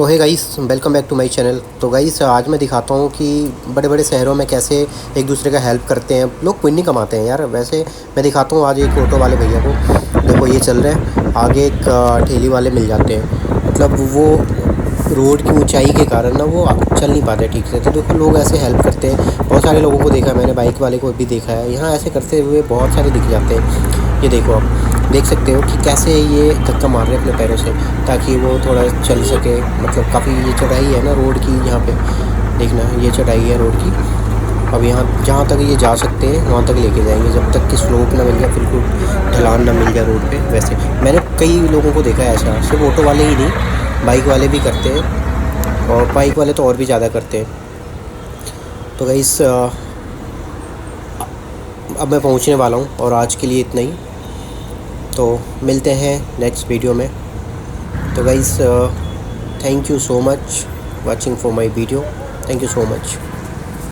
तो है guys, welcome back to my channel. तो गाइस, आज मैं दिखाता हूँ कि बड़े बड़े शहरों में कैसे एक दूसरे का हेल्प करते हैं लोग, पुण्य कमाते हैं यार। वैसे मैं दिखाता हूँ आज एक ऑटो वाले भैया को। देखो ये चल रहे हैं, आगे एक ठेली वाले मिल जाते हैं। मतलब वो रोड की ऊंचाई के कारण ना वो चल नहीं पाते ठीक से। तो देखो लोग ऐसे हेल्प करते हैं। बहुत सारे लोगों को देखा है मैंने, बाइक वाले को भी देखा है। यहाँ ऐसे करते हुए बहुत सारे दिख जाते हैं। ये देखो, आप देख सकते हो कि कैसे ये धक्का मार रहे हैं अपने पैरों से ताकि वो थोड़ा चल सके। मतलब काफ़ी ये चढ़ाई है ना रोड की, यहाँ पे देखना ये चढ़ाई है रोड की। अब यहाँ जहाँ तक ये जा सकते हैं वहाँ तक लेके जाएंगे, जब तक कि स्लोप ना मिल जाए, बिल्कुल ढलान ना मिल जाए रोड पे। वैसे मैंने कई लोगों को देखा है ऐसा, सिर्फ ऑटो वाले ही नहीं, बाइक वाले भी करते हैं, और बाइक वाले तो और भी ज़्यादा करते हैं। तो गाइस, अब मैं पहुँचने वाला हूँ और आज के लिए इतना ही। तो मिलते हैं नेक्स्ट वीडियो में। तो guys, thank you so much watching for my video. Thank you so much.